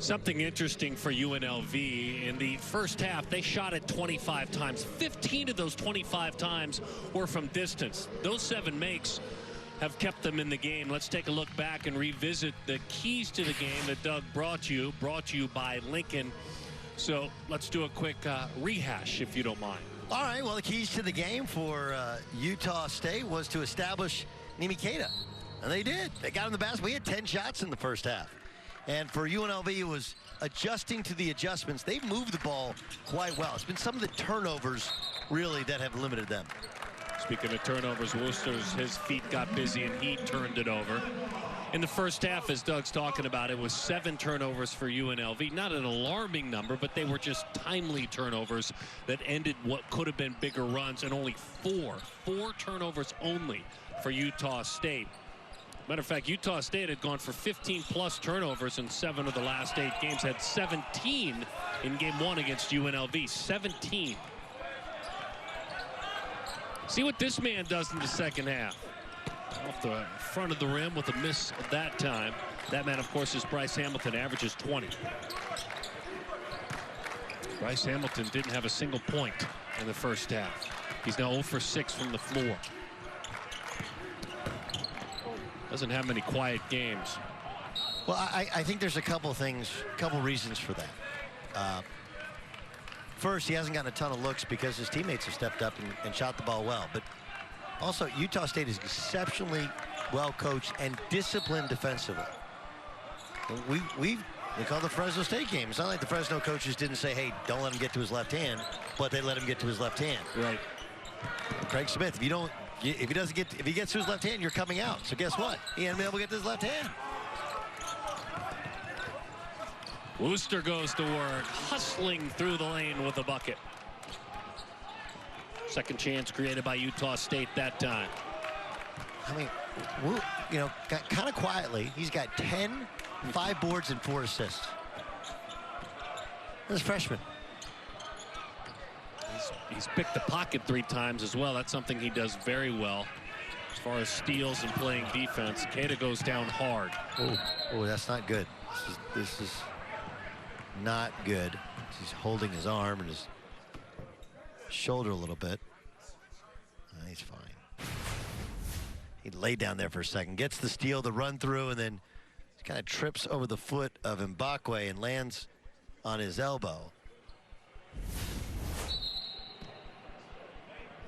Something interesting for UNLV. In the first half, they shot it 25 times. 15 of those 25 times were from distance. Those 7 makes have kept them in the game. Let's take a look back and revisit the keys to the game that Doug brought you by Lincoln. So let's do a quick rehash, if you don't mind. All right, well, the keys to the game for Utah State was to establish Nimi Keita. And they did. They got in the basket. We had 10 shots in the first half. And for UNLV, it was adjusting to the adjustments. They've moved the ball quite well. It's been some of the turnovers, really, that have limited them. Speaking of turnovers, his feet got busy and he turned it over. In the first half, as Doug's talking about, it was 7 turnovers for UNLV. Not an alarming number, but they were just timely turnovers that ended what could have been bigger runs, and only 4 turnovers only for Utah State. Matter of fact, Utah State had gone for 15+ turnovers in 7 of the last 8 games, had 17 in game 1 against UNLV. 17. See what this man does in the second half. Off the front of the rim with a miss that time. That man, of course, is Bryce Hamilton, averages 20. Bryce Hamilton didn't have a single point in the first half. He's now 0 for 6 from the floor. Doesn't have many quiet games. Well, I think there's a couple reasons for that. First, he hasn't gotten a ton of looks because his teammates have stepped up and shot the ball well. But also, Utah State is exceptionally well coached and disciplined defensively. We call the Fresno State game. It's not like the Fresno coaches didn't say, hey, don't let him get to his left hand, but they let him get to his left hand. Right. Craig Smith, if he gets to his left hand, you're coming out. So guess what? He ain't been able to get to his left hand. Wooster goes to work, hustling through the lane with a bucket. Second chance created by Utah State that time. I mean, kind of quietly, he's got 10, 5 boards, and 4 assists. This freshman. He's picked the pocket 3 times as well. That's something he does very well. As far as steals and playing defense, Keita goes down hard. Oh, that's not good. This is not good. He's holding his arm and his shoulder a little bit. He's fine. He laid down there for a second, gets the steal, the run through, and then kind of trips over the foot of Mbakwe and lands on his elbow.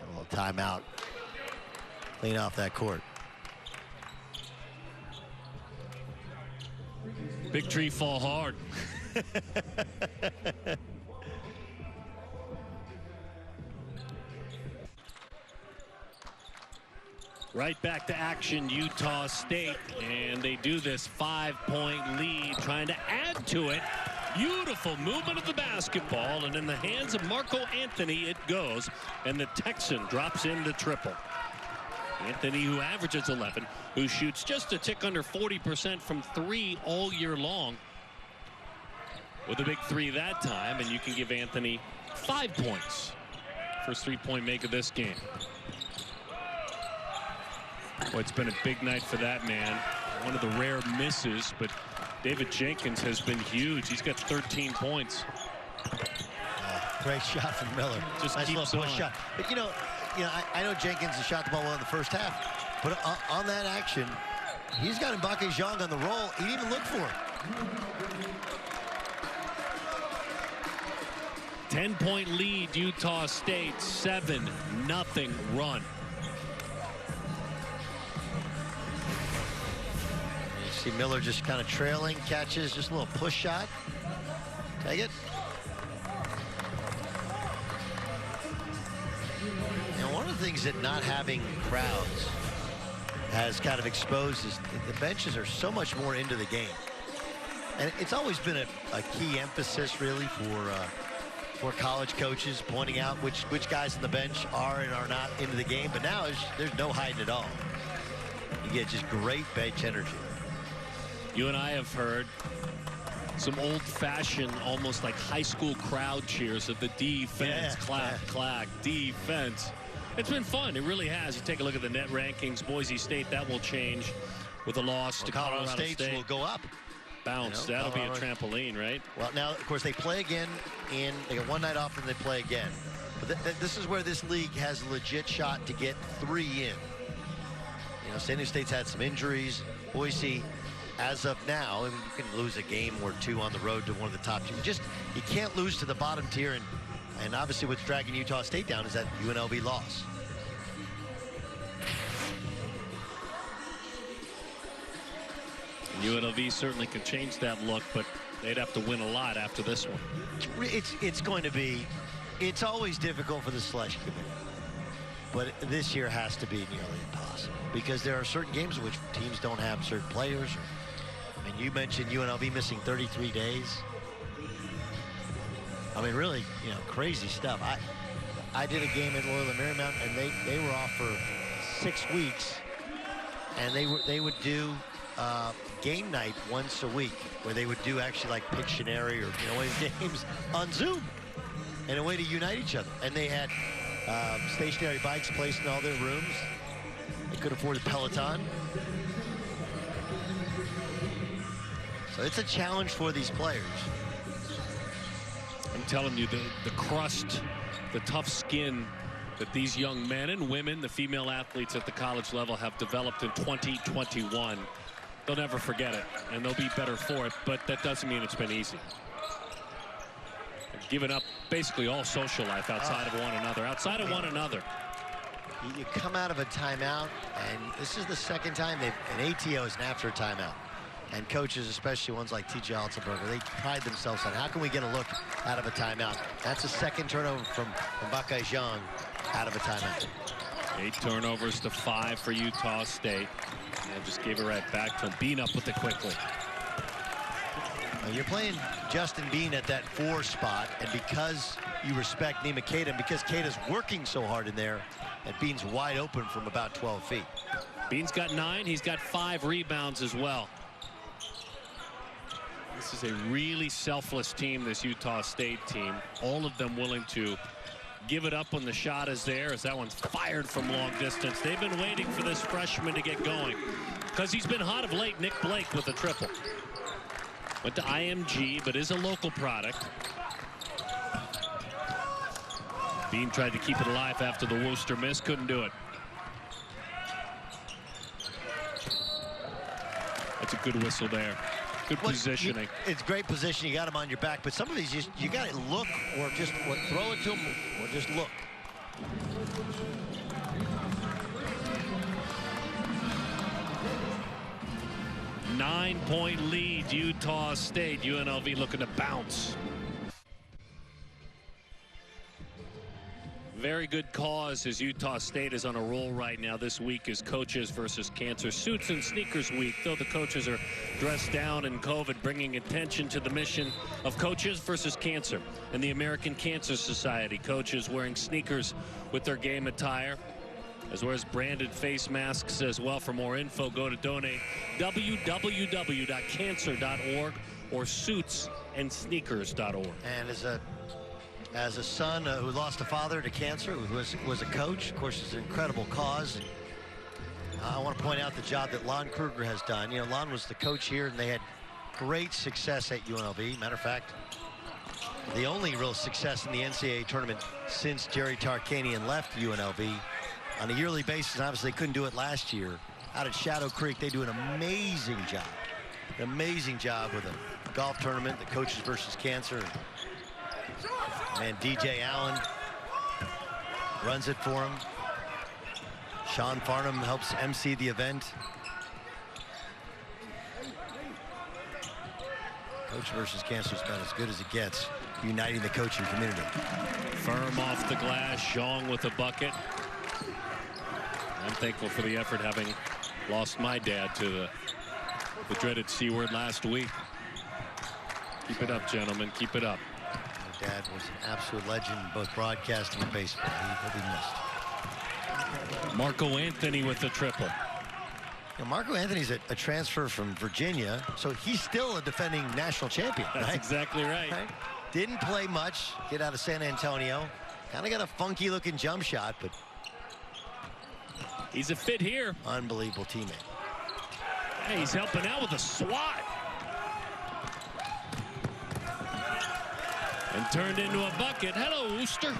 A little timeout. Clean off that court. Big tree fall hard. Right back to action, Utah State, and they do this 5-point lead, trying to add to it. Beautiful movement of the basketball, and in the hands of Marco Anthony it goes, and the Texan drops in the triple. Anthony, who averages 11, who shoots just a tick under 40% from 3 all year long, with a big 3 that time, and you can give Anthony 5 points. First 3-point make of this game. Boy, it's been a big night for that man. One of the rare misses, but David Jenkins has been huge. He's got 13 points. Great shot from Miller. Just nice keeps little on. push shot. But I know Jenkins has shot the ball well in the first half, but on that action, he's got Mbakwe Zhang on the roll. He didn't even look for it. 10-point lead, Utah State, 7-0 run. See Miller just kind of trailing, catches, just a little push shot. Take it. One of the things that not having crowds has kind of exposed is the benches are so much more into the game. And it's always been a key emphasis really for college coaches, pointing out which guys on the bench are and are not into the game. But now there's no hiding it all. You get just great bench energy. You and I have heard some old-fashioned, almost like high school crowd cheers of the defense. Clack, defense. It's been fun. It really has. You take a look at the net rankings. Boise State, that will change with a loss to Colorado State. Will go up. Bounce. That'll be a trampoline, right? Well, now, of course, they play again they got one night off and they play again. But this is where this league has a legit shot to get 3 in. You know, San Diego State's had some injuries. Boise, as of now, I mean, you can lose a game or 2 on the road to one of the top teams. You can't lose to the bottom tier. And obviously what's dragging Utah State down is that UNLV loss. UNLV certainly could change that look, but they'd have to win a lot after this one. It's going to be, it's always difficult for the selection committee. But this year has to be nearly impossible because there are certain games in which teams don't have certain players. And you mentioned UNLV missing 33 days. I mean, really, you know, crazy stuff. I did a game at Loyola Marymount, and they were off for 6 weeks, and they would do game night once a week, where they would do actually like Pictionary or games on Zoom, and a way to unite each other. And they had stationary bikes placed in all their rooms. They could afford a Peloton. So it's a challenge for these players. I'm telling you, the crust, the tough skin that these young men and women, the female athletes at the college level, have developed in 2021, they'll never forget it, and they'll be better for it, but that doesn't mean it's been easy. They've given up basically all social life outside of one another. You come out of a timeout, and this is the second time an ATO is after a timeout. And coaches, especially ones like T.J. Altenberger, they pride themselves on how can we get a look out of a timeout. That's a second turnover from Bakai Zhang out of a timeout. 8 turnovers to 5 for Utah State. And just gave it right back to him. Bean up with it quickly. You're playing Justin Bean at that 4 spot, and because you respect Nima Keita, and because Keita's working so hard in there, that Bean's wide open from about 12 feet. Bean's got 9. He's got 5 rebounds as well. This is a really selfless team, this Utah State team. All of them willing to give it up when the shot is there, as that one's fired from long distance. They've been waiting for this freshman to get going because he's been hot of late. Nick Blake with a triple. Went to IMG, but is a local product. Bean tried to keep it alive after the Worcester miss. Couldn't do it. That's a good whistle there. Good positioning. It's great position. You got him on your back, but some of these you got to look or just throw it to him or just look. Nine-point lead, Utah State. UNLV looking to bounce. Very good cause as Utah State is on a roll right now. This week is Coaches versus Cancer. Suits and Sneakers Week, though the coaches are dressed down in COVID, bringing attention to the mission of Coaches versus Cancer and the American Cancer Society. Coaches wearing sneakers with their game attire, as well as branded face masks as well. For more info, go to donate www.cancer.org or suitsandsneakers.org. And as a son who lost a father to cancer, who was a coach, of course, it's an incredible cause. And I want to point out the job that Lon Kruger has done. You know, Lon was the coach here, and they had great success at UNLV. Matter of fact, the only real success in the NCAA tournament since Jerry Tarkanian left UNLV on a yearly basis. Obviously, they couldn't do it last year. Out at Shadow Creek, they do an amazing job. An amazing job with a golf tournament, the Coaches versus Cancer. And DJ Allen runs it for him. Sean Farnham helps MC the event. Coach versus Cancer is about as good as it gets, uniting the coaching community. Firm off the glass, Zhang with a bucket. I'm thankful for the effort, having lost my dad to the dreaded C word last week. Keep it up, gentlemen. Keep it up. My dad was an absolute legend in both broadcasting and baseball. He'll be missed. Marco Anthony with the triple. Now, Marco Anthony's a transfer from Virginia, so he's still a defending national champion. That's right? exactly right. Didn't play much, get out of San Antonio. Kind of got a funky looking jump shot, but he's a fit here. Unbelievable teammate. Hey, he's helping out with a swat. And turned into a bucket. Hello, Worcester.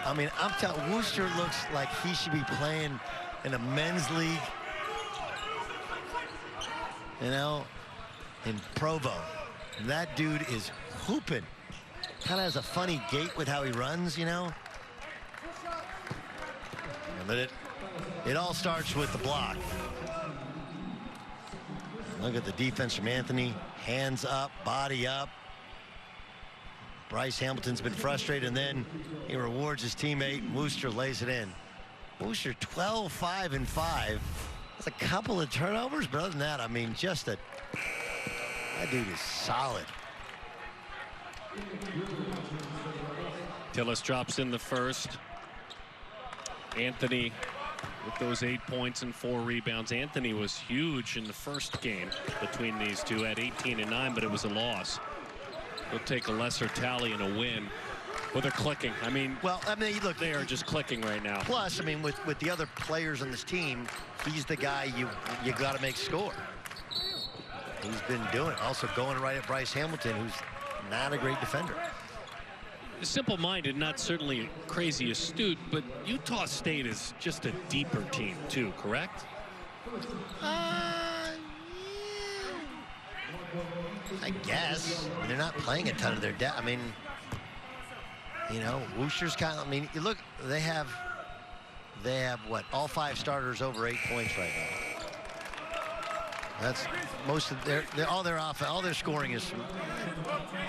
I mean, I'm telling you, Worcester looks like he should be playing in a men's league, you know, in Provo. That dude is hooping. Kind of has a funny gait with how he runs, you know. But it all starts with the block. Look at the defense from Anthony. Hands up, body up. Bryce Hamilton's been frustrated, and then he rewards his teammate. Worcester lays it in. Worcester 12, 5, and 5. That's a couple of turnovers, but other than that, I mean, just that dude is solid. Tillis drops in the first. Anthony with those 8 points and 4 rebounds. Anthony was huge in the first game between these two at 18 and 9, but it was a loss. He'll take a lesser tally and a win. Well, they're clicking. I mean, look, they are just clicking right now. Plus, I mean, with the other players on this team, he's the guy you got to make score. He's been doing it. Also going right at Bryce Hamilton, who's not a great defender. Simple-minded, not certainly crazy astute, but Utah State is just a deeper team too, correct? I guess. I mean, they're not playing a ton of their depth. I mean, you know, Worcester's kind of, I mean, you look, they have what, all 5 starters over 8 points right now. That's most of all their scoring is from,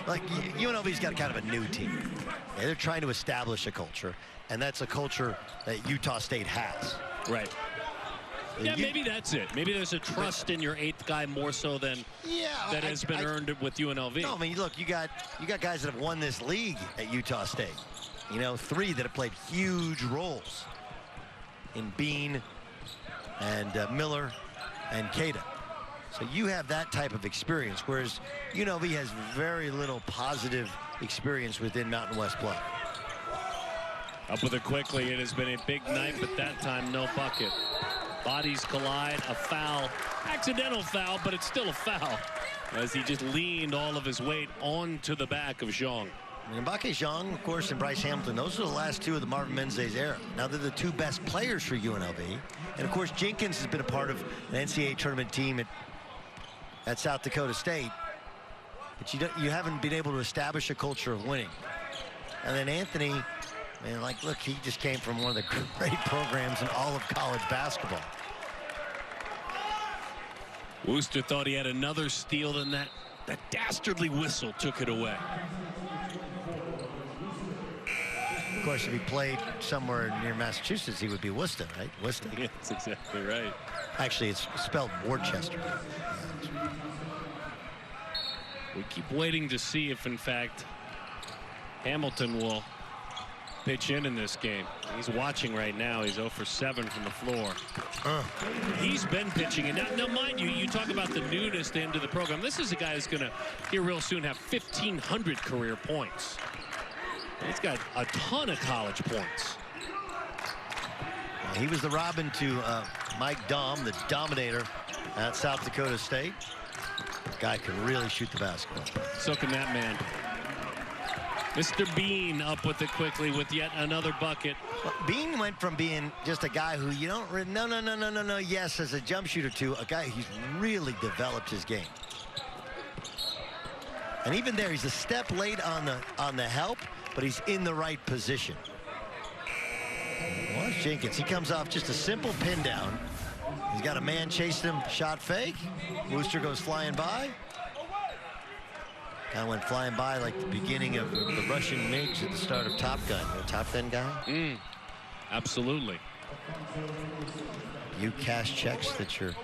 like, UNLV's got kind of a new team. Yeah, they're trying to establish a culture, and that's a culture that Utah State has. Right. Yeah, maybe that's it. Maybe there's a trust in your 8th guy more so than that has been earned with UNLV. No, I mean, look, you got guys that have won this league at Utah State. You know, 3 that have played huge roles in Bean and Miller and Cada. So you have that type of experience, whereas UNLV has very little positive experience within Mountain West play. Up with it quickly. It has been a big night, but that time no bucket. Bodies collide, a foul, accidental foul, but it's still a foul as he just leaned all of his weight onto the back of Zhang. Mbake Zhang, of course, and Bryce Hamilton, those are the last 2 of the Marvin Menzies era. Now they're the 2 best players for UNLV. And of course, Jenkins has been a part of an NCAA tournament team at South Dakota State. But you haven't been able to establish a culture of winning. And then Anthony, man, like, look, he just came from one of the great programs in all of college basketball. Worcester thought he had another steal, and that dastardly whistle took it away. Of course, if he played somewhere near Massachusetts, he would be Worcester, right? Worcester. Yeah, that's exactly right. Actually, it's spelled Worcester. We keep waiting to see if, in fact, Hamilton will pitch in this game. He's watching right now. He's 0 for 7 from the floor. He's been pitching. And now, mind you, you talk about the newness to into the program. This is a guy who's going to, here real soon, have 1,500 career points. He's got a ton of college points. He was the Robin to Mike Daum, the Dominator at South Dakota State. Guy can really shoot the basketball. So can that man. Mr. Bean up with it quickly with yet another bucket. Well, Bean went from being just a guy who you don't really, no, yes, as a jump shooter, to a guy who's really developed his game. And even there, he's a step late on the help, but he's in the right position. Watch Jenkins. He comes off just a simple pin down. He's got a man chasing him, shot fake. Worcester goes flying by. Kind of went flying by like the beginning of the Russian MiGs at the start of Top Gun. You know, Top Gun guy? Absolutely. You cash checks that your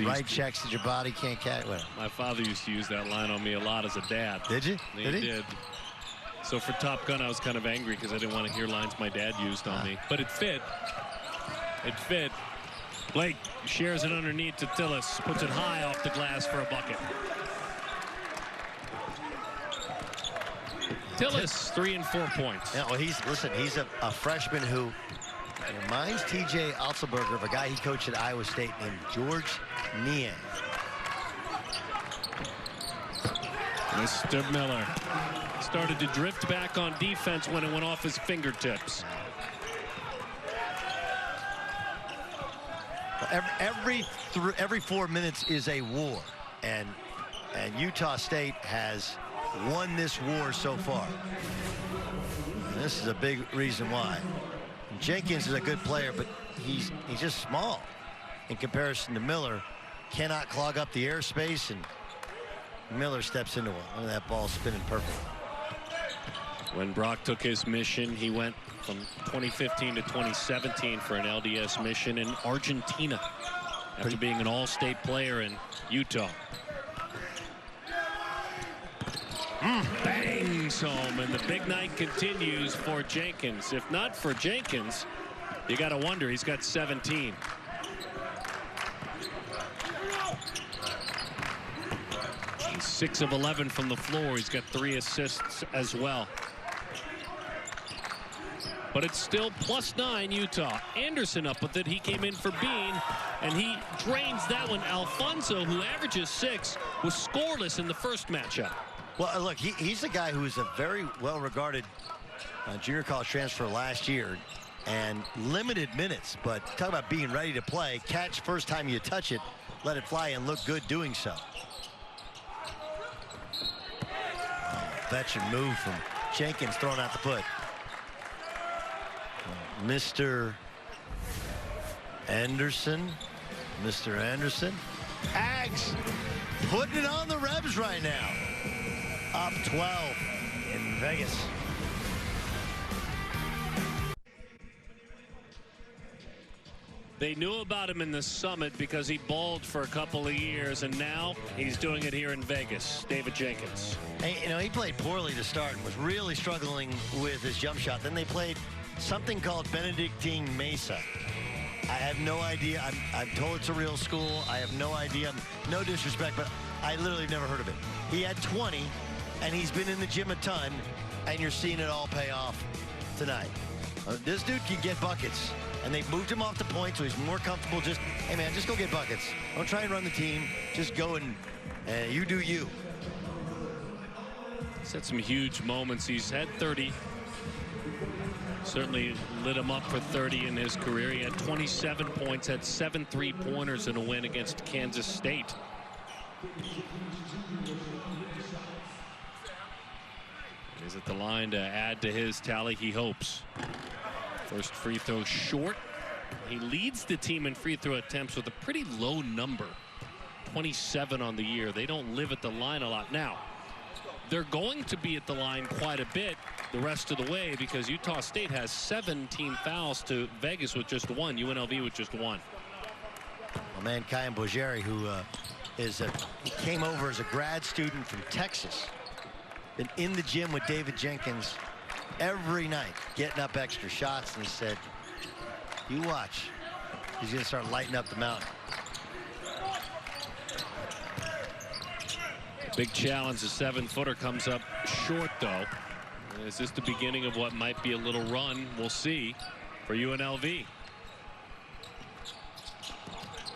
right checks that your body can't catch. Well, my father used to use that line on me a lot as a dad. Did you? He did. So for Top Gun, I was kind of angry because I didn't want to hear lines my dad used on me. But it fit. It fit. Blake shares it underneath to Tillis. Puts it high off the glass for a bucket. Tillis, 3 and 4 points. Yeah, well, he's a freshman who reminds TJ Otzelberger of a guy he coached at Iowa State named George Niang. Mr. Miller started to drift back on defense when it went off his fingertips. Every 4 minutes is a war, and Utah State has won this war so far. And this is a big reason why. Jenkins is a good player, but he's just small in comparison to Miller. Cannot clog up the airspace, and Miller steps into one. Look at that ball spinning perfectly. When Brock took his mission, he went from 2015 to 2017 for an LDS mission in Argentina after being an all-state player in Utah. Bangs home, and the big night continues for Jenkins. If not for Jenkins, you got to wonder, he's got 17. He's 6 of 11 from the floor. He's got 3 assists as well. But it's still +9 Utah. Anderson up with it. He came in for Bean, and he drains that one. Alfonso, who averages 6, was scoreless in the first matchup. Well, look, he's a guy who is a very well-regarded junior college transfer last year, and limited minutes. But talk about being ready to play. Catch first time you touch it, let it fly, and look good doing so. Veteran move from Jenkins, throwing out the foot. Mr. Anderson. Ags putting it on the Rebs right now. Up 12 in Vegas. They knew about him in the Summit because he balled for a couple of years, and now he's doing it here in Vegas. David Jenkins. Hey, you know, he played poorly to start and was really struggling with his jump shot. Then they played something called Benedictine Mesa. I have no idea. I'm told it's a real school. I have no idea. No disrespect, but I literally have never heard of it. He had 20, and he's been in the gym a ton, and you're seeing it all pay off tonight. This dude can get buckets, and they moved him off the point, so he's more comfortable. Just, hey, man, just go get buckets. Don't try and run the team. Just go and you do you. He's had some huge moments. He's had 30. Certainly lit him up for 30 in his career. He had 27 points, had 7 3-pointers in a win against Kansas State. He's at the line to add to his tally, he hopes. First free throw short. He leads the team in free throw attempts with a pretty low number. 27 on the year. They don't live at the line a lot. Now, they're going to be at the line quite a bit the rest of the way because Utah State has 17 fouls to Vegas with just 1. UNLV with just 1. My man Kyan Bojeri, who he came over as a grad student from Texas. Been in the gym with David Jenkins every night, getting up extra shots, and he said, you watch. He's going to start lighting up the mountain. Big challenge. The 7-footer comes up short, though. Is this the beginning of what might be a little run? We'll see for UNLV.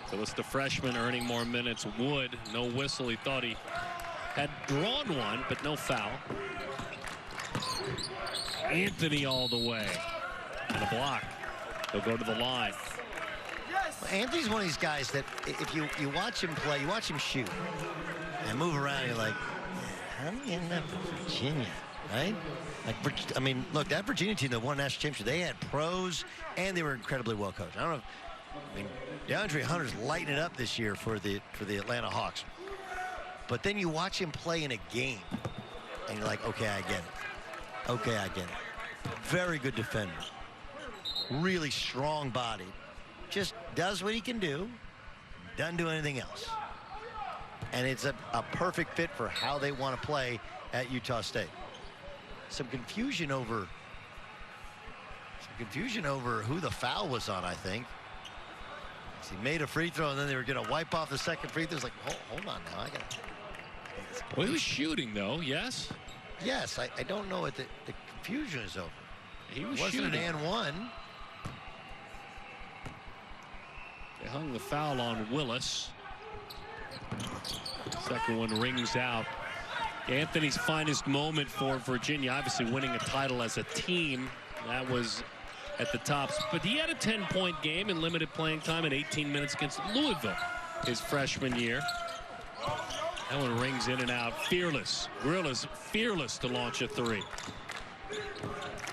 So it's the freshman earning more minutes. Wood, no whistle. He thought he had drawn one, but no foul. Anthony all the way. And a block. He'll go to the line. Well, Anthony's one of these guys that if you watch him play, you watch him shoot and move around, you're like, how do you end up in Virginia, right? Like, I mean, look, that Virginia team that won national championship, they had pros and they were incredibly well coached. I don't know. I mean, DeAndre Hunter's lighting it up this year for the Atlanta Hawks. But then you watch him play in a game, and you're like, okay, I get it. Okay, I get it. Very good defender. Really strong body. Just does what he can do. Doesn't do anything else. And it's a perfect fit for how they want to play at Utah State. Some confusion over who the foul was on, I think. So he made a free throw, and then they were going to wipe off the second free throw. It's like, hold on now. I got to. Well, he was shooting, though, yes? Yes, I don't know what the confusion is over. He was shooting. It wasn't an and one. They hung the foul on Willis. Second one rings out. Anthony's finest moment for Virginia, obviously winning a title as a team. That was at the tops. But he had a 10-point game in limited playing time in 18 minutes against Louisville his freshman year. That one rings in and out. Fearless. Grill is fearless to launch a three.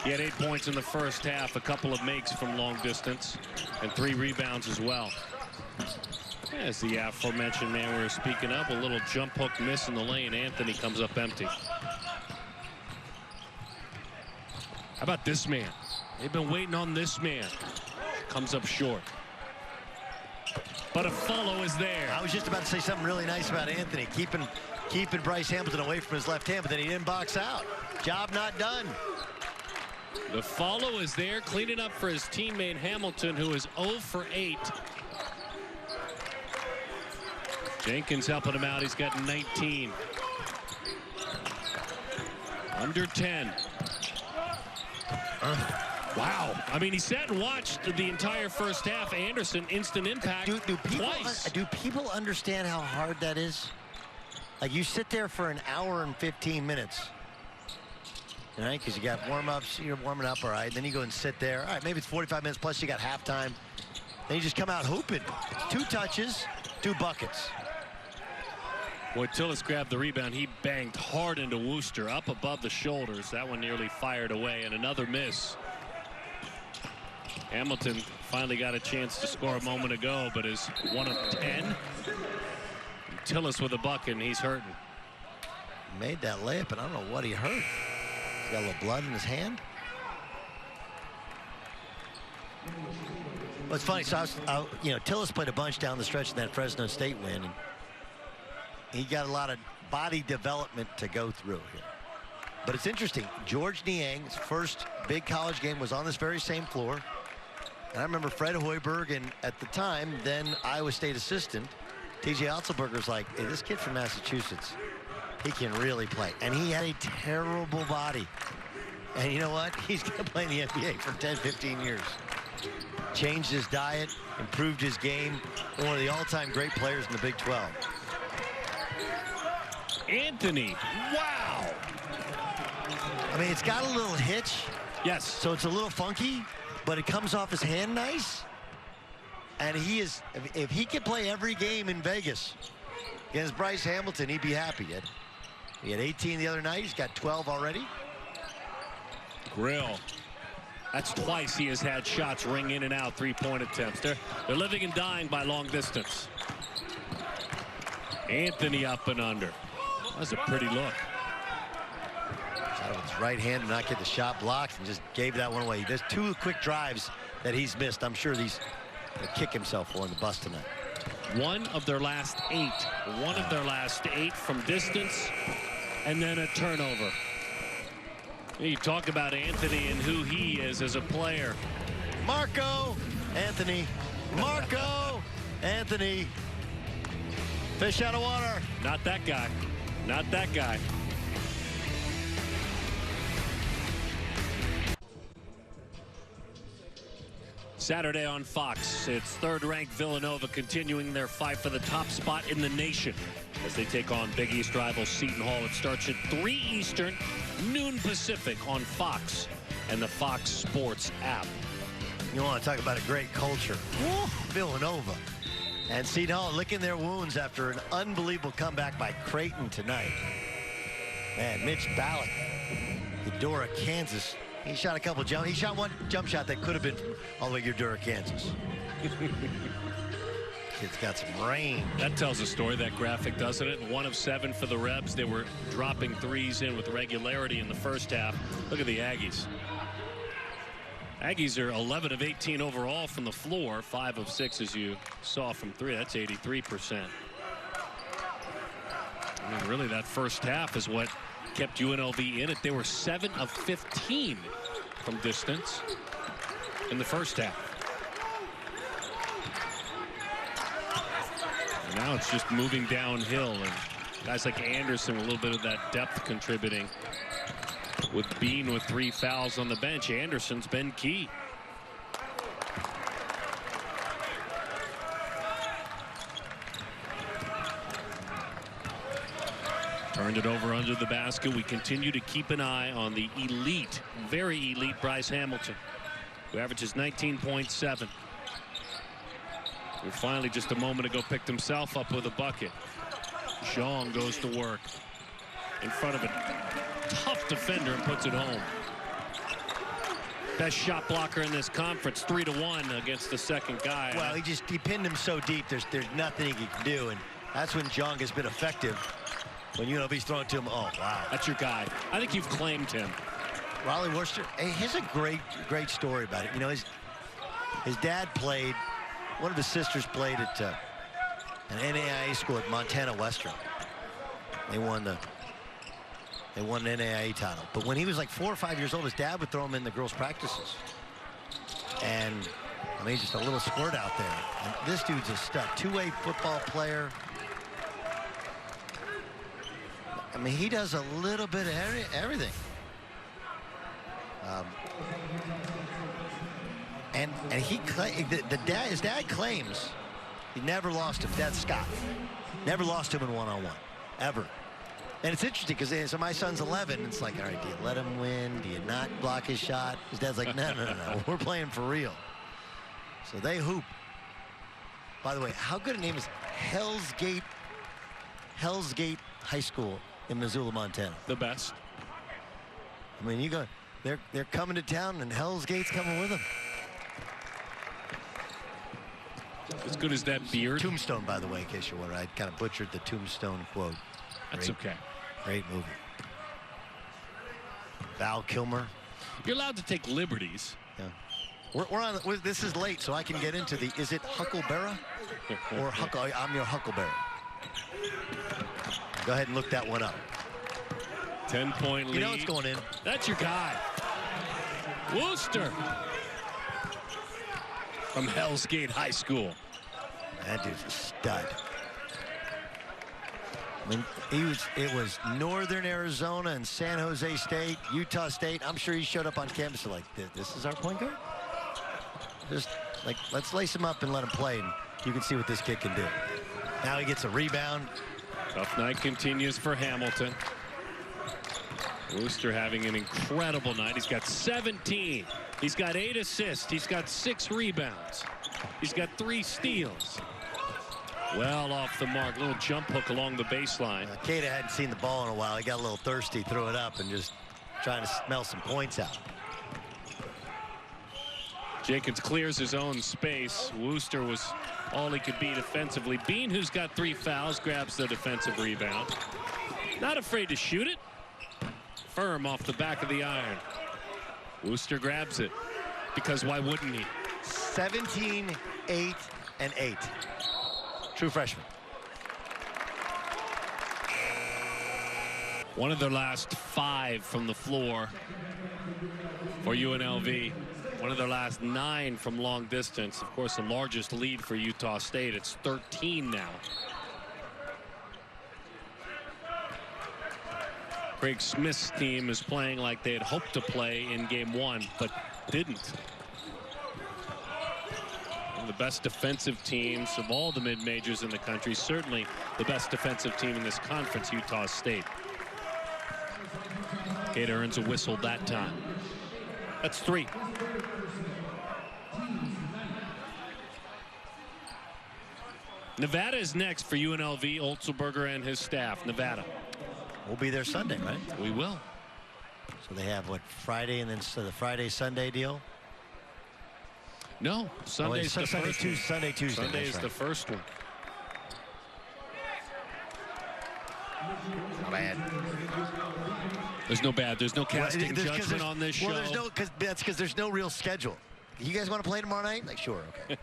He had 8 points in the first half, a couple of makes from long distance, and 3 rebounds as well. As the aforementioned man we were speaking of, a little jump hook miss in the lane. Anthony comes up empty. How about this man? They've been waiting on this man. Comes up short. But a follow is there. I was just about to say something really nice about Anthony. Keeping Bryce Hamilton away from his left hand, but then he didn't box out. Job not done. The follow is there, cleaning up for his teammate Hamilton, who is 0 for 8. Jenkins helping him out. He's got 19. Under 10. Wow. I mean, he sat and watched the entire first half. Anderson, instant impact twice. Do people understand how hard that is? Like, you sit there for an hour and 15 minutes. All right, because you got warm-ups, you're warming up, all right. Then you go and sit there. All right, maybe it's 45 minutes, plus you got halftime. Then you just come out hooping. 2 touches, 2 buckets. Boy, Tillis grabbed the rebound. He banged hard into Wooster, up above the shoulders. That one nearly fired away, and another miss. Hamilton finally got a chance to score a moment ago, but is 1 of 10. Tillis with a bucket, and he's hurting. Made that layup, and I don't know what he hurt. He's got a little blood in his hand. Well, it's funny. So Tillis played a bunch down the stretch in that Fresno State win, and he got a lot of body development to go through here. But it's interesting. George Niang's first big college game was on this very same floor. And I remember Fred Hoiberg, and at the time, then Iowa State assistant, T.J. Otzelberger's like, hey, this kid from Massachusetts, he can really play. And he had a terrible body. And you know what? He's going to play in the NBA for 10, 15 years. Changed his diet, improved his game. One of the all-time great players in the Big 12. Anthony, wow. I mean, it's got a little hitch. Yes. So it's a little funky, but it comes off his hand nice. And he is, if he could play every game in Vegas against Bryce Hamilton, he'd be happy. He had 18 the other night. He's got 12 already. Grill. That's twice he has had shots ring in and out, 3-point attempts. They're living and dying by long distance. Anthony up and under. That's a pretty look. Out of his right hand and not get the shot blocked, and just gave that one away. There's 2 quick drives that he's missed. I'm sure he's going to kick himself for in the bus tonight. 1 of their last 8. 1 of their last 8 from distance, and then a turnover. You talk about Anthony and who he is as a player. Marco Anthony. Marco Anthony. Fish out of water. Not that guy. Not that guy. Saturday on Fox, it's third-ranked Villanova continuing their fight for the top spot in the nation as they take on Big East rival Seton Hall. It starts at 3 Eastern, noon Pacific on Fox and the Fox Sports app. You want to talk about a great culture. Woo, Villanova. And Seton Hall licking their wounds after an unbelievable comeback by Creighton tonight. Man, Mitch Ballack, Eudora, Kansas. He shot a couple he shot 1 jump shot that could have been all the way to Eudora, Kansas. Kid's got some range. That tells a story, that graphic, doesn't it? 1 of 7 for the Rebs. They were dropping threes in with regularity in the first half. Look at the Aggies. Aggies are 11 of 18 overall from the floor. 5 of 6, as you saw, from 3. That's 83%. I mean, really, that first half is what kept UNLV in it. They were 7 of 15 from distance in the first half. And now it's just moving downhill, and guys like Anderson, a little bit of that depth contributing. With Bean with 3 fouls on the bench, Anderson's been key. Turned it over under the basket. We continue to keep an eye on the elite, very elite Bryce Hamilton, who averages 19.7. Who finally just a moment ago picked himself up with a bucket. Zhang goes to work in front of a tough defender and puts it home. Best shot blocker in this conference, 3-1 against the second guy. Well, he pinned him so deep. There's nothing he can do, and that's when Zhang has been effective. When UNLV's throwing to him, oh wow, that's your guy. I think you've claimed him. Raleigh Worcester. Hey, here's a great story about it. You know, his dad played. One of his sisters played at an NAIA school at Montana Western. They won the NAIA title. But when he was like 4 or 5 years old, his dad would throw him in the girls' practices. And I mean, he's just a little squirt out there. And this dude's a stud, two-way football player. I mean, he does a little bit of everything. And his dad claims he never lost him. Dad Scott never lost him in one-on-one ever. And it's interesting because so my son's 11. It's like, all right, do you let him win? Do you not block his shot? His dad's like, no. We're playing for real. So they hoop. By the way, how good a name is Hell's Gate High School in Missoula, Montana? The best. I mean, you go. They're coming to town, and Hell's Gate's coming with them. As good as that beard. Tombstone, by the way, in case you're wondering. I kind of butchered the Tombstone quote. That's okay. Great movie. Val Kilmer. You're allowed to take liberties. Yeah. We're on. This is late, so I can get into the. Is it Huckleberry or Huckle? I'm your Huckleberry. Go ahead and look that one up. 10-point lead. You know it's going in. That's your guy. Worcester. From Hell's Gate High School. That dude's a stud. I mean, it was Northern Arizona and San Jose State, Utah State. I'm sure he showed up on campus like, this is our point guard? Just like, let's lace him up and let him play, and you can see what this kid can do. Now he gets a rebound. Tough night continues for Hamilton. Worcester having an incredible night. He's got 17. He's got 8 assists. He's got 6 rebounds. He's got 3 steals. Well off the mark. Little jump hook along the baseline. Cada hadn't seen the ball in a while. He got a little thirsty, threw it up, and just trying to smell some points out. Jenkins clears his own space. Worcester was all he could be defensively. Bean, who's got 3 fouls, grabs the defensive rebound. Not afraid to shoot it. Firm off the back of the iron. Worcester grabs it, because why wouldn't he? 17, 8, and 8. True freshman. One of their last 5 from the floor for UNLV. One of their last 9 from long distance. Of course, the largest lead for Utah State. It's 13 now. Craig Smith's team is playing like they had hoped to play in game 1, but didn't. One of the best defensive teams of all the mid-majors in the country. Certainly the best defensive team in this conference, Utah State. Cada earns a whistle that time. That's 3. Nevada is next for UNLV, Olzelberger and his staff. Nevada. We'll be there Sunday, right? We will. So they have what, Friday, and then so the Friday-Sunday deal? No, Sunday's the first one. Sunday, Tuesday. Sunday is the first one. Bad. There's no bad. There's no casting judgment on this show. Well, there's no, that's because there's no real schedule. You guys want to play tomorrow night? Like, sure, okay.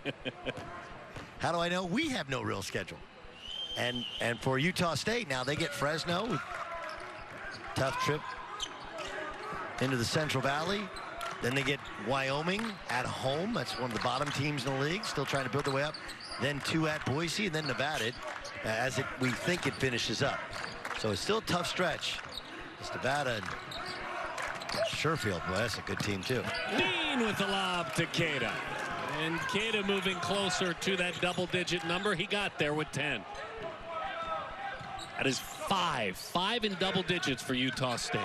How do I know? We have no real schedule. And for Utah State, now they get Fresno. Tough trip into the Central Valley. Then they get Wyoming at home. That's one of the bottom teams in the league, still trying to build their way up. Then 2 at Boise, and then Nevada, we think it finishes up. So it's still a tough stretch. It's Nevada and Sherfield. Boy, that's a good team, too. Bean with the lob to Cada. And Cada moving closer to that double-digit number. He got there with 10. That is five in double digits for Utah State.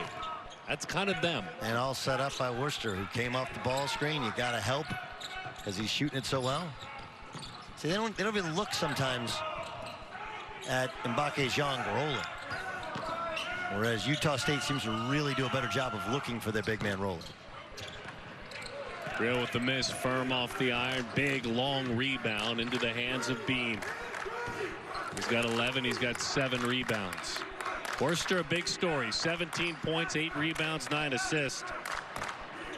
That's kind of them. And all set up by Worcester, who came off the ball screen. You got to help because he's shooting it so well. See, they don't even look sometimes at Mbake Zhang rolling. Whereas Utah State seems to really do a better job of looking for their big man rolling. Grill with the miss, firm off the iron. Big, long rebound into the hands of Bean. He's got 11. He's got 7 rebounds. Worcester, a big story. 17 points, 8 rebounds, 9 assists.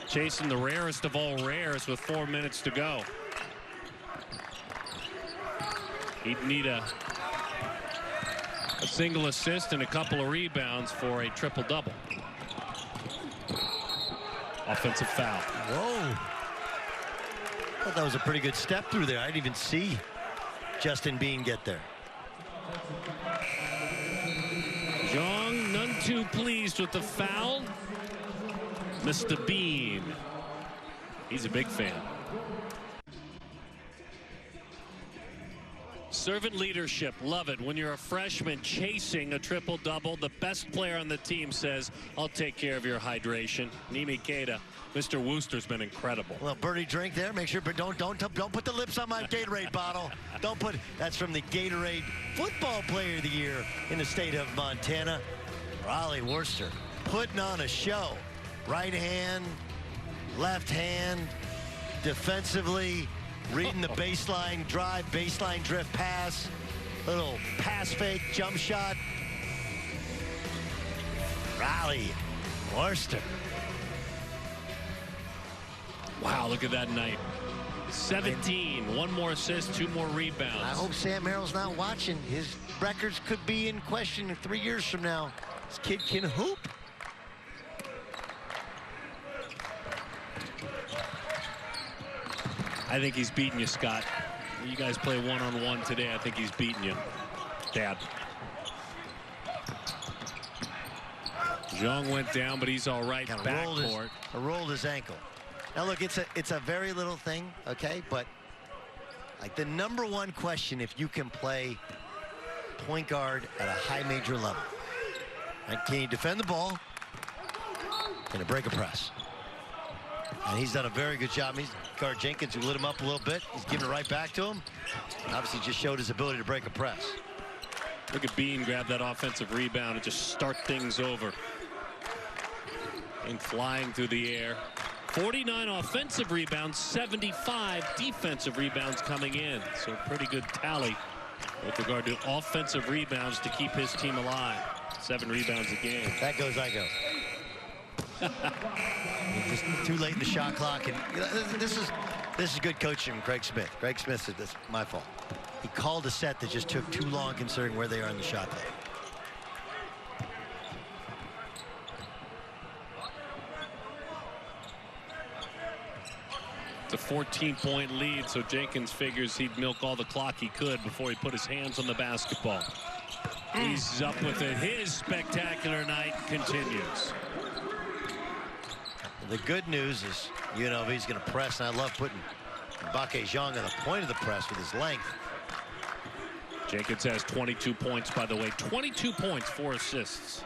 Chasing the rarest of all rares with 4 minutes to go. He'd need a single assist and a couple of rebounds for a triple-double. Offensive foul. Whoa. I thought that was a pretty good step through there. I didn't even see Justin Bean get there. Zhang, none too pleased with the foul. Mr. Bean. He's a big fan. Servant leadership, love it. When you're a freshman chasing a triple-double, the best player on the team says, I'll take care of your hydration. Nimi Keita, Mr. Wooster's been incredible. Well, birdie drink there. Make sure, but don't put the lips on my Gatorade bottle. Don't put. That's from the Gatorade Football Player of the Year in the state of Montana. Raleigh Worcester putting on a show. Right hand, left hand, defensively. Reading the baseline drive, baseline drift pass, little pass fake, jump shot. Raleigh Worcester. Wow, look at that night. 17, 1 more assist, 2 more rebounds. I hope Sam Merrill's not watching. His records could be in question 3 years from now. This kid can hoop. I think he's beating you, Scott. You guys play one-on-one today. I think he's beating you, Dad. Zhang went down, but he's all right. Backcourt. Rolled his ankle. Now look, it's a very little thing, okay? But like the #1 question, if you can play point guard at a high major level, right? Can you defend the ball? Can you break a press? And he's done a very good job. He's guard Jenkins, who lit him up a little bit. He's giving it right back to him. Obviously just showed his ability to break a press. Look at Bean grab that offensive rebound and just start things over. And flying through the air. 49 offensive rebounds, 75 defensive rebounds coming in. So pretty good tally with regard to offensive rebounds to keep his team alive. 7 rebounds a game. That goes, I go. Just too late in the shot clock, and you know, this is good coaching from Craig Smith. Craig Smith said, "This is my fault." He called a set that just took too long, considering where they are in the shot clock. It's a 14-point lead, so Jenkins figures he'd milk all the clock he could before he put his hands on the basketball. He's up with it. His spectacular night continues. The good news is UNLV's going to press, and I love putting Mbake Zhang on the point of the press with his length. Jenkins has 22 points, by the way. 22 points, 4 assists.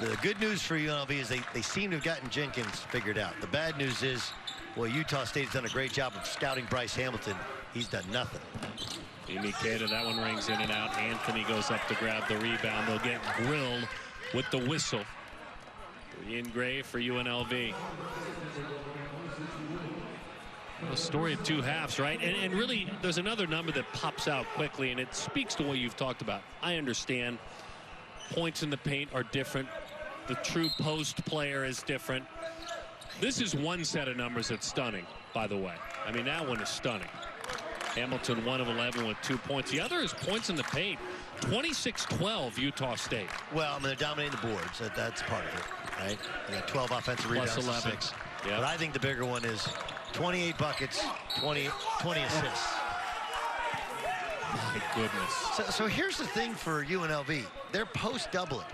The good news for UNLV is they seem to have gotten Jenkins figured out. The bad news is, well, Utah State's done a great job of scouting Bryce Hamilton. He's done nothing. Nimi Keita, that one rings in and out. Anthony goes up to grab the rebound. They'll get grilled with the whistle. 3 in gray for UNLV. A story of 2 halves, right? And really, there's another number that pops out quickly, and it speaks to what you've talked about. I understand points in the paint are different. The true post player is different. This is one set of numbers that's stunning, by the way. I mean, that one is stunning. Hamilton 1 of 11 with 2 points. The other is points in the paint. 26-12 Utah State. Well, I mean, they're dominating the boards. That's part of it, right? You got 12 offensive rebounds Plus 11. to 6. Yep. But I think the bigger one is 28 buckets, 20 assists. My goodness. So here's the thing for UNLV. They're post doubling,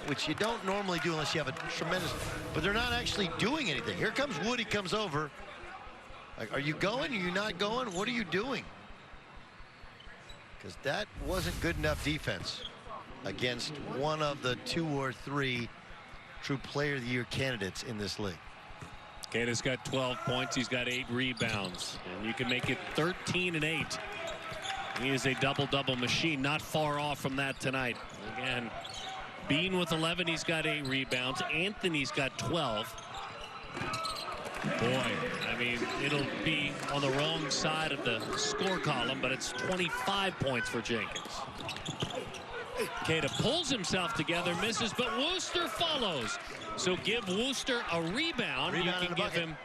which you don't normally do unless you have a tremendous, but they're not actually doing anything. Here comes Woody, comes over. Like, are you going? Are you not going? What are you doing? Because that wasn't good enough defense against one of the 2 or 3 true Player of the Year candidates in this league. Keita's got 12 points. He's got 8 rebounds. And you can make it 13 and 8. He is a double-double machine. Not far off from that tonight. Again, Bean with 11. He's got 8 rebounds. Anthony's got 12. Boy, I mean, it'll be on the wrong side of the score column, but it's 25 points for Jenkins. Keita pulls himself together, misses, but Wooster follows. So give Wooster a rebound. You can give him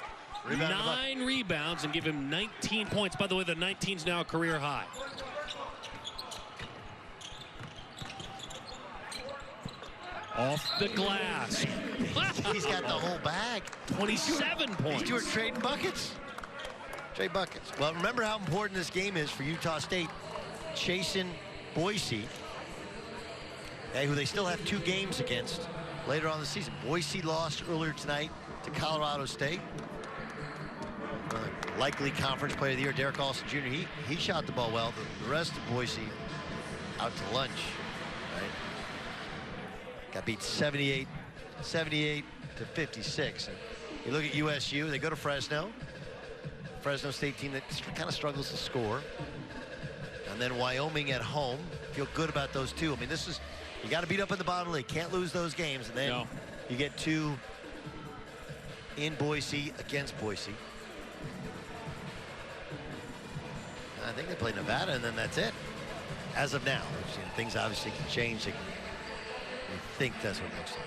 9 rebounds and give him 19 points. By the way, the 19's now a career high. Off the glass. He's got the whole bag. 27 points. He's doing trading buckets. Trade buckets. Well, remember how important this game is for Utah State chasing Boise, who they still have 2 games against later on in the season. Boise lost earlier tonight to Colorado State. Likely Conference Player of the Year, Derek Olsen Jr. He shot the ball well. The rest of Boise out to lunch. Right? Got beat 78 to 56. And you look at USU, they go to Fresno. Fresno State team that kind of struggles to score. And then Wyoming at home. Feel good about those 2. I mean, this is, you got to beat up in the bottom league. Can't lose those games. And then you get 2 in Boise against Boise. And I think they play Nevada, and then that's it. As of now, things obviously can change. I think that's what it looks like.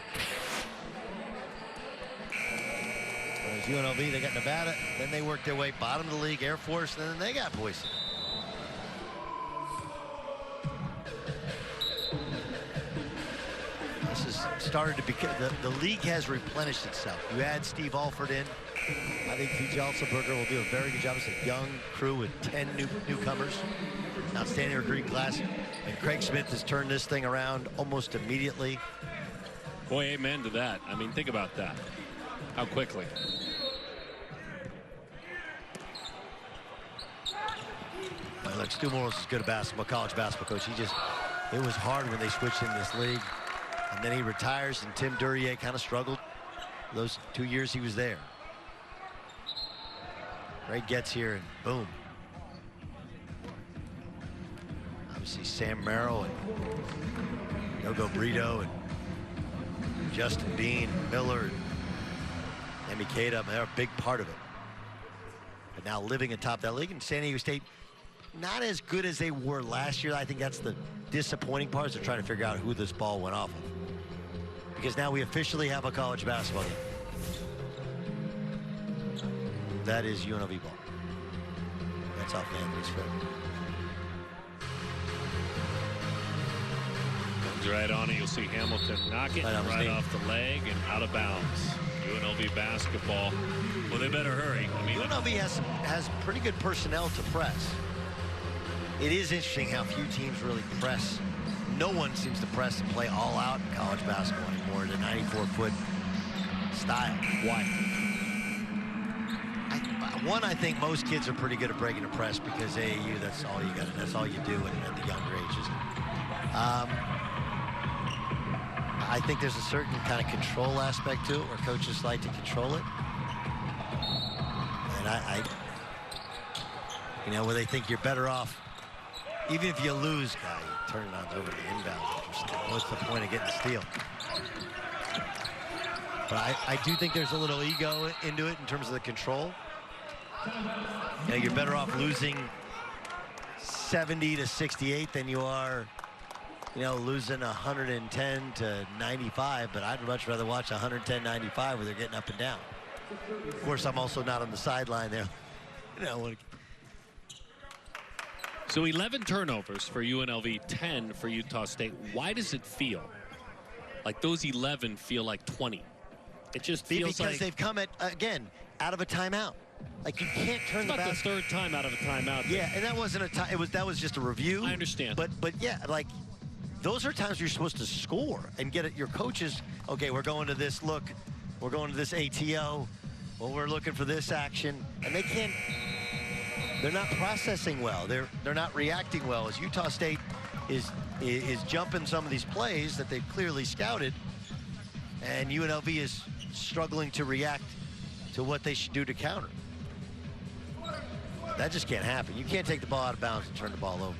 Whereas UNLV, they got Nevada, then they worked their way bottom of the league, Air Force, and then they got Boise. This has started to become, the league has replenished itself. You add Steve Alford in. I think P.J. Alsenberger will do a very good job. It's a young crew with 10 newcomers. Outstanding recruiting class. And Craig Smith has turned this thing around almost immediately. Boy, amen to that. I mean, think about that. How quickly. Well, look, Stu Morris is good at basketball, college basketball coach. It was hard when they switched in this league. And then he retires, and Tim Duryea kind of struggled those 2 years he was there. Ray gets here, and boom. Obviously, Sam Merrill and Yogo Brito and Justin Bean, Miller, and Emi Keita, they're a big part of it. But now living atop that league, and San Diego State, not as good as they were last year. I think that's the disappointing part, is they're trying to figure out who this ball went off of. Because now we officially have a college basketball game. That is UNLV ball. That's off Anthony's foot. Comes right on it. You'll see Hamilton knock it right off the leg and out of bounds. UNLV basketball. Well, they better hurry. I mean, UNLV has pretty good personnel to press. It is interesting how few teams really press. No one seems to press and play all out in college basketball anymore. The 94-foot style. Why? I think most kids are pretty good at breaking a press because AAU, that's all you got. That's all you do at the younger ages. I think there's a certain kind of control aspect to it where coaches like to control it. And you know, where they think you're better off. Even if you lose, guy, you turn it on over the inbound. What's the point of getting a steal? But I do think there's a little ego into it in terms of the control. You know, you're better off losing 70 to 68 than you are, you know, losing 110 to 95. But I'd much rather watch 110-95 where they're getting up and down. Of course, I'm also not on the sideline there. You know. So 11 turnovers for UNLV, 10 for Utah State. Why does it feel like those 11 feel like 20? It just feels because they've come again out of a timeout. Like, you can't turn the third time out of a timeout. Yeah, and that wasn't a time. That was just a review. I understand. But yeah, like, those are times you're supposed to score and get it. Your coaches, okay, we're going to this look, we're going to this ATO. Well, we're looking for this action, and they can't. They're not processing well. They're not reacting well. As Utah State is jumping some of these plays that they've clearly scouted, and UNLV is struggling to react to what they should do to counter. That just can't happen. You can't take the ball out of bounds and turn the ball over.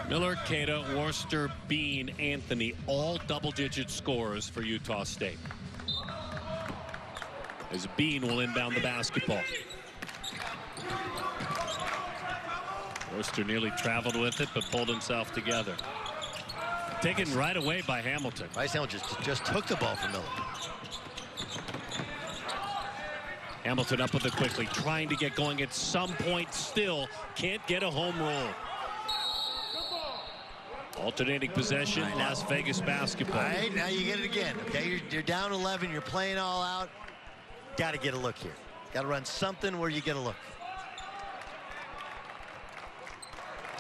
Miller, Cada, Worcester, Bean, Anthony, all double-digit scorers for Utah State. As Bean will inbound the basketball. Worcester nearly traveled with it, but pulled himself together. Taken right away by Hamilton. Bryce Hamilton just took the ball from Miller. Hamilton up with it quickly, trying to get going at some point still. Can't get a home roll. Alternating possession, Las Vegas basketball. All right, now you get it again. Okay, you're down 11, you're playing all out. Got to get a look here. Got to run something where you get a look.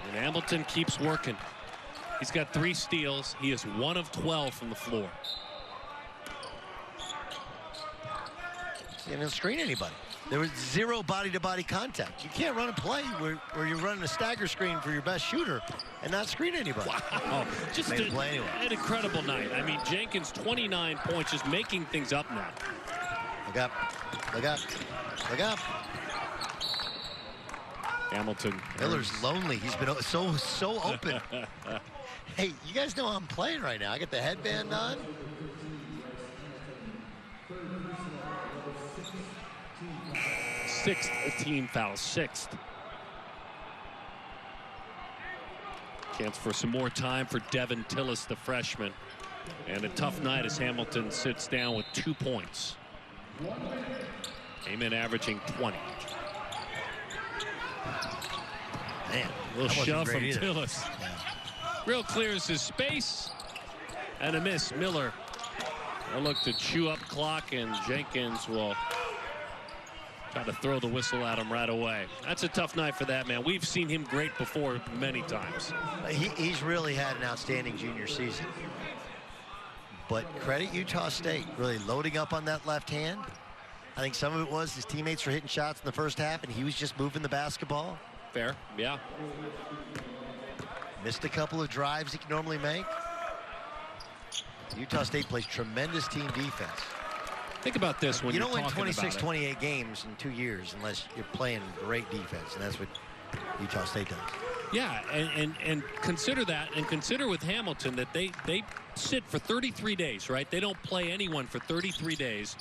And Hamilton keeps working. He's got 3 steals. He is 1 of 12 from the floor. He didn't screen anybody. There was 0 body-to-body contact. You can't run a play where you're running a stagger screen for your best shooter and not screen anybody. Wow, just an incredible night. I mean, Jenkins, 29 points, just making things up now. Look up, look up, look up. Hamilton. Miller's lonely. He's been so open. Hey, you guys know I'm playing right now. I got the headband on. Sixth team foul, 6th. Chance for some more time for Devin Tillis, the freshman. And a tough night as Hamilton sits down with 2 points. Came in averaging 20. Man, a little shove from either. Tillis. Yeah. Real clears his space. And a miss. Miller will look to chew up clock, and Jenkins will try to throw the whistle at him right away. That's a tough night for that man. We've seen him great before many times. He's really had an outstanding junior season. But credit Utah State, really loading up on that left hand. I think some of it was his teammates were hitting shots in the first half, and he was just moving the basketball. Fair, yeah. Missed a couple of drives he can normally make. Utah State plays tremendous team defense. Think about this when you you're don't win talking 26, about 28 games in 2 years unless you're playing great defense, and that's what Utah State does. Yeah, and consider that, and consider with Hamilton that they sit for 33 days, right? They don't play anyone for 33 days.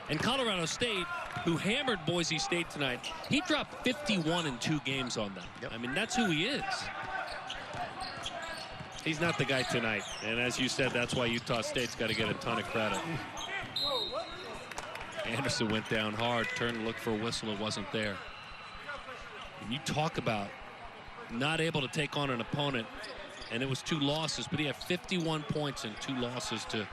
And Colorado State, who hammered Boise State tonight, he dropped 51 in 2 games on them. Yep. I mean, that's who he is. He's not the guy tonight. And as you said, that's why Utah State's got to get a ton of credit. Anderson went down hard, turned to look for a whistle. It wasn't there. And you talk about not able to take on an opponent, and it was 2 losses, but he had 51 points and 2 losses to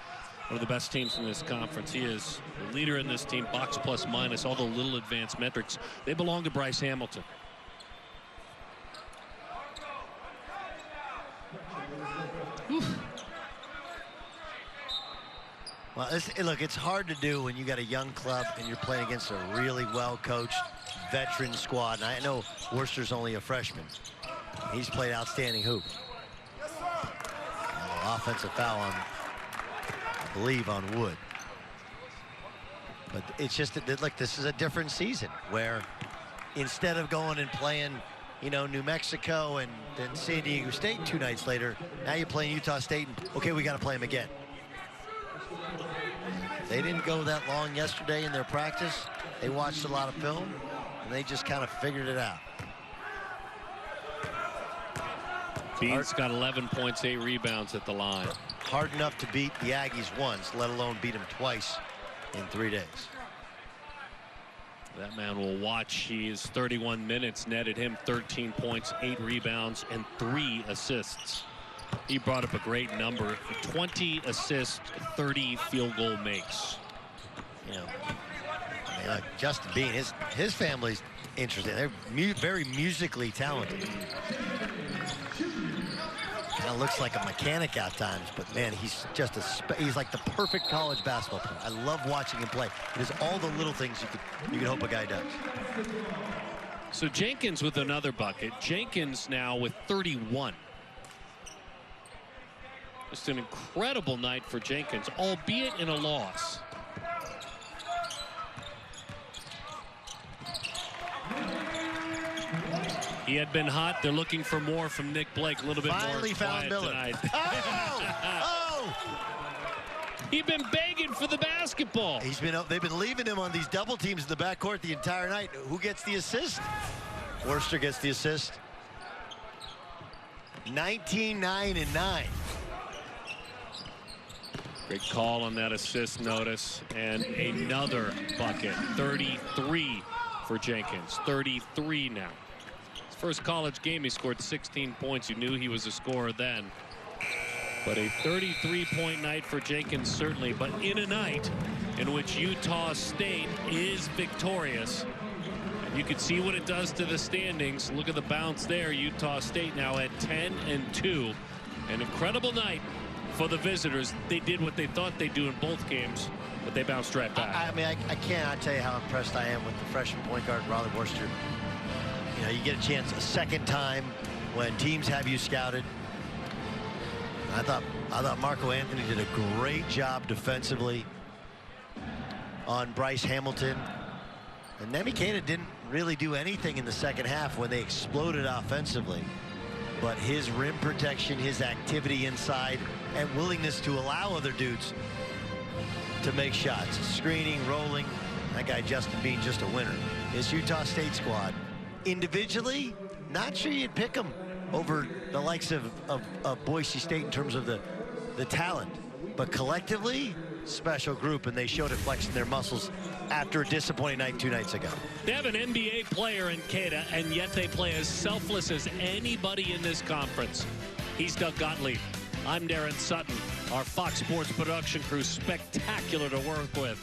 one of the best teams in this conference. He is the leader in this team, box plus minus, all the little advanced metrics. They belong to Bryce Hamilton. Oof. Well, look, it's hard to do when you got a young club and you're playing against a really well-coached veteran squad. And I know Worcester's only a freshman. He's played outstanding hoop. Offensive foul on, I believe, on Wood. But it's just that, look, this is a different season where instead of going and playing, you know, New Mexico and then San Diego State 2 nights later, now you're playing Utah State, and okay, we got to play them again. They didn't go that long yesterday in their practice. They watched a lot of film, and they just kind of figured it out. Bean's got 11 points, 8 rebounds at the line. Hard enough to beat the Aggies once, let alone beat them twice in 3 days. That man will watch. He is 31 minutes, netted him 13 points, 8 rebounds, and 3 assists. He brought up a great number, 20 assists, 30 field goal makes. You know, I mean, Justin Bean, his family's interesting. They're very musically talented. Kind of looks like a mechanic at times, but man, he's just he's like the perfect college basketball player. I love watching him play. It is all the little things you could hope a guy does. So Jenkins with another bucket. Jenkins now with 31. Just an incredible night for Jenkins, albeit in a loss. He had been hot. They're looking for more from Nick Blake. A little bit Finally more found quiet Miller. tonight. Oh! He'd been begging for the basketball. They've been leaving him on these double teams in the backcourt the entire night. Who gets the assist? Worcester gets the assist. 19, 9, and 9. Great call on that assist notice. And another bucket. 33 for Jenkins. 33 now. His first college game, he scored 16 points. You knew he was a scorer then. But a 33-point night for Jenkins, certainly. But in a night in which Utah State is victorious. And you can see what it does to the standings. Look at the bounce there. Utah State now at 10-2. An incredible night for the visitors. They did what they thought they'd do in both games, but they bounced right back. I mean, I cannot tell you how impressed I am with the freshman point guard, Raleigh Worcester. You know, you get a chance a second time when teams have you scouted. I thought Marco Anthony did a great job defensively on Bryce Hamilton. And Nemi Keita didn't really do anything in the second half when they exploded offensively. But his rim protection, his activity inside, and willingness to allow other dudes to make shots. Screening, rolling. That guy Justin Bean, just a winner. This Utah State squad, individually, not sure you'd pick them over the likes of Boise State in terms of the talent. But collectively, special group, and they showed it flexing their muscles after a disappointing night 2 nights ago. They have an NBA player in Keita, and yet they play as selfless as anybody in this conference. He's Doug Gottlieb. I'm Darren Sutton. Our Fox Sports production crew, spectacular to work with.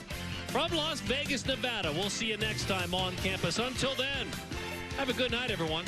From Las Vegas, Nevada, we'll see you next time on campus. Until then, have a good night, everyone.